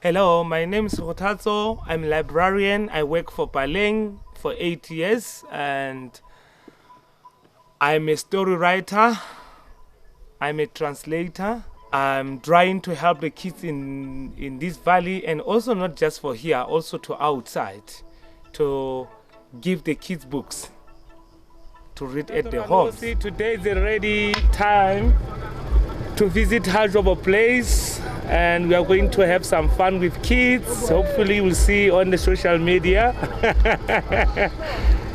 Hello, my name is Rotatso. I'm a librarian. I work for Paleng for 8 years and I'm a story writer. I'm a translator. I'm trying to help the kids in this valley, and also not just for here, also to outside, to give the kids books to read at the home. Today is already time to visit Jobo place, and we are going to have some fun with kids. Hopefully we'll see on the social media.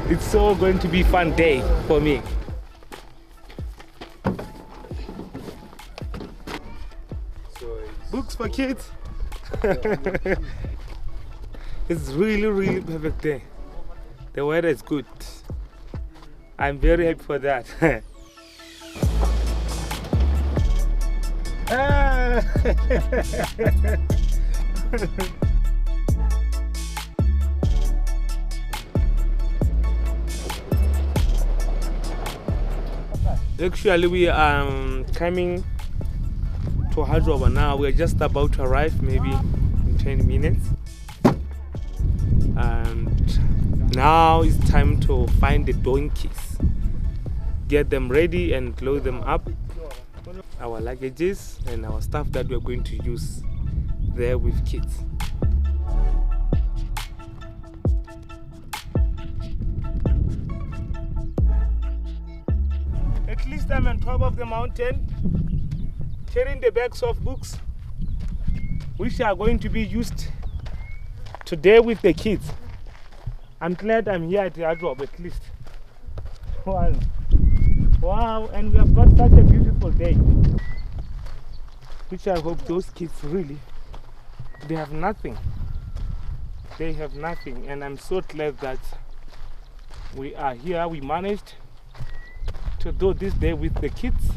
It's so going to be a fun day for me. Books for kids. It's really perfect day. The weather is good. I'm very happy for that. Actually, we are coming to Jobo now. We're just about to arrive, maybe in 10 minutes. And now it's time to find the donkeys, get them ready and load them up. Our luggages and our stuff that we're going to use there with kids. At least I'm on top of the mountain, carrying the bags of books which are going to be used today with the kids. I'm glad I'm here at the Jobo at least. Wow, and we have got such a beautiful day, which I hope those kids really, they have nothing. They have nothing, and I'm so glad that we are here. We managed to do this day with the kids,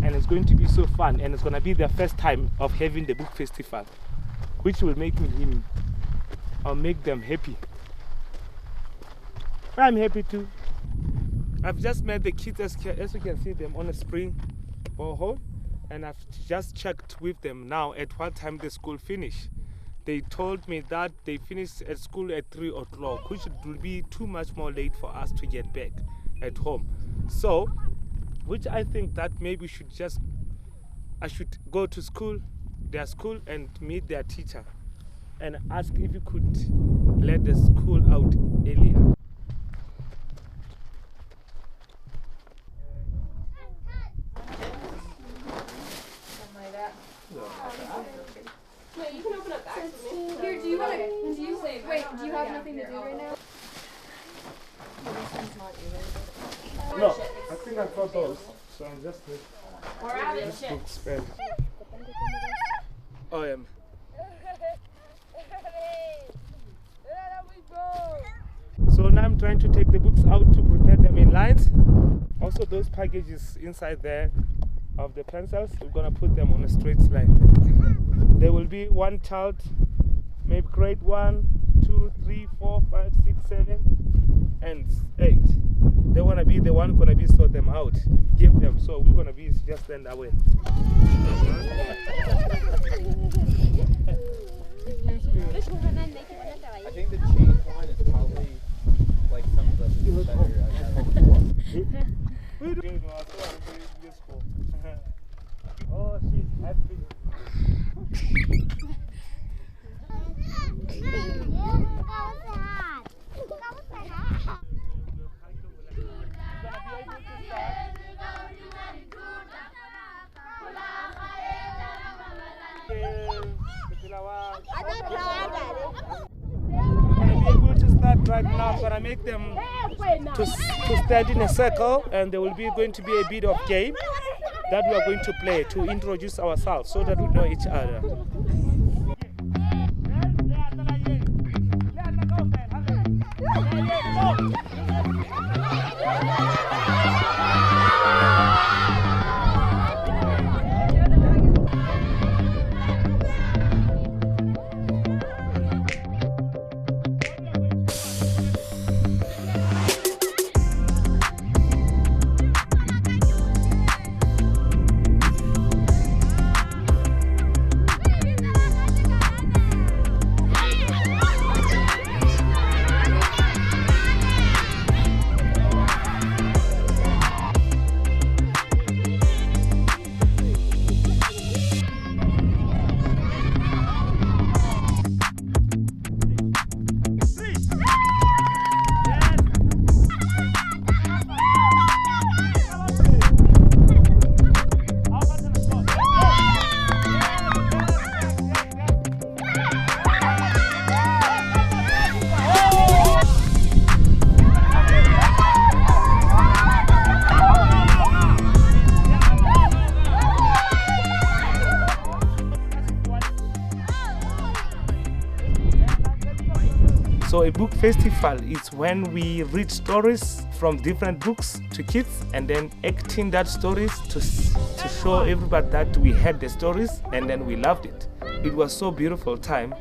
and it's going to be so fun, and it's going to be their first time of having the book festival, which will make him or make them happy. I'm happy too. I've just met the kids, as you can see them on a spring borehole, and I've just checked with them now at what time the school finish. They told me that they finish at school at 3 o'clock, which will be too much more late for us to get back at home. So, which I think that maybe I should go to school, their school, and meet their teacher and ask if you could let the school out earlier. Wait, you can open up bags with me. Here, do you have nothing to do right now? No, I think I got those, so I'm just We're out of shit. spell. Oh, yeah. So now I'm trying to take the books out to prepare them in lines. Also, those packages inside there of the pencils, we're going to put them on a straight line. There will be one child, maybe grade 1, 2, 3, 4, 5, 6, 7, and 8. They want to be the one going to be sort them out, give them. So we're going to be just stand away. I think the change one is probably like some of the better. Oh, she's happy. Right now, I'm going to make them to stand in a circle, and there will be going to be a bit of game that we are going to play to introduce ourselves so that we know each other. So a book festival is when we read stories from different books to kids and then acting that stories to show everybody that we had the stories and then we loved it. It was so beautiful time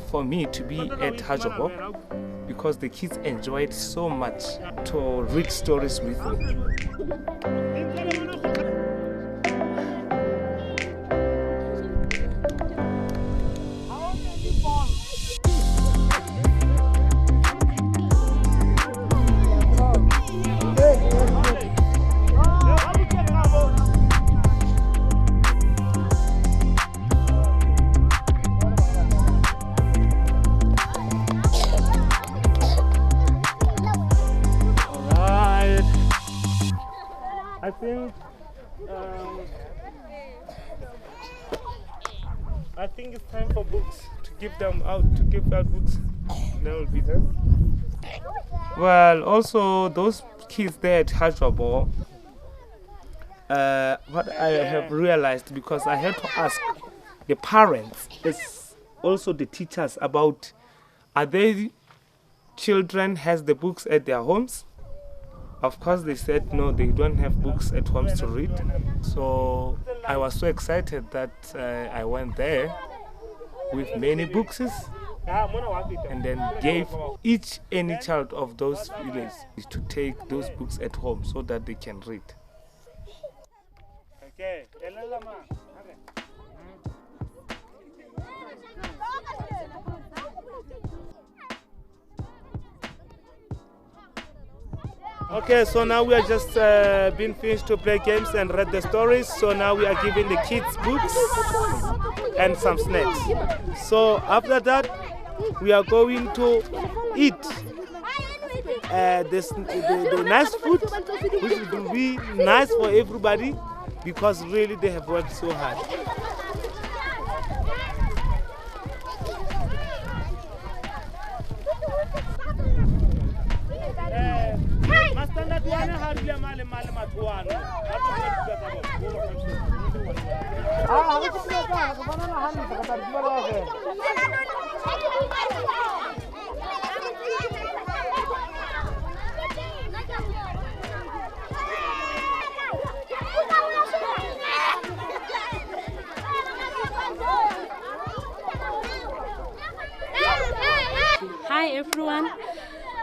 for me to be at Jobo because the kids enjoyed so much to read stories with me. I think it's time for books to give out books. That will be them. Well, also those kids there at Jobo, what I have realized, because I had to ask the parents, as also the teachers, about are they children has the books at their homes? Of course, they said no, they don't have books at homes to read. So I was so excited that I went there with many books and then gave any child of those villages to take those books at home so that they can read. Okay. Okay, so now we are just been finished to play games and read the stories. So now we are giving the kids books and some snacks. So after that, we are going to eat the nice food, which will be nice for everybody because really they have worked so hard. Hi everyone,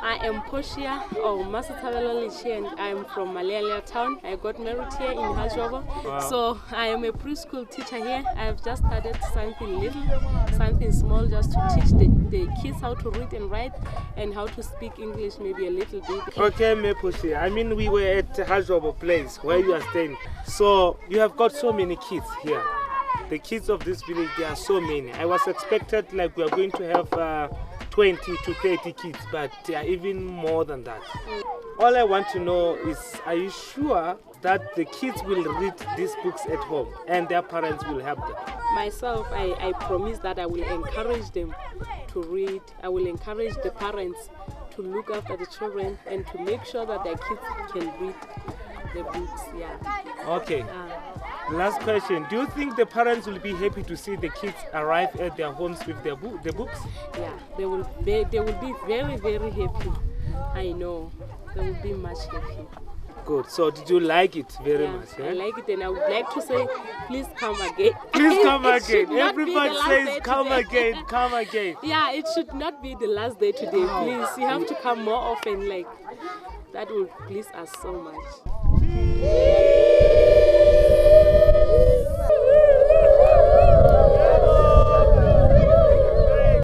I am Portia or Masatavela Lichi and I'm from Malalia town. I got married here in Jobo. Wow. So I am a preschool teacher here. I have just started something little, something small, just to teach the kids how to read and write and how to speak English maybe a little bit. Okay, me Portia. I mean, we were at Jobo place where you are staying. So you have got so many kids here. The kids of this village, there are so many. I was expected like we are going to have 20 to 30 kids, but there are even more than that. All I want to know is, are you sure that the kids will read these books at home and their parents will help them? Myself, I promise that I will encourage them to read. I will encourage the parents to look after the children and to make sure that their kids can read the books. Yeah. Okay. Last question. Do you think the parents will be happy to see the kids arrive at their homes with the books? Yeah, they will be very, very happy. I know. They will be much happy. Good. So did you like it very much? Yeah? I like it, and I would like to say, please come again. Please come again. Everybody says come again, come again. Yeah, it should not be the last day today. Please, you have to come more often. Like that will please us so much.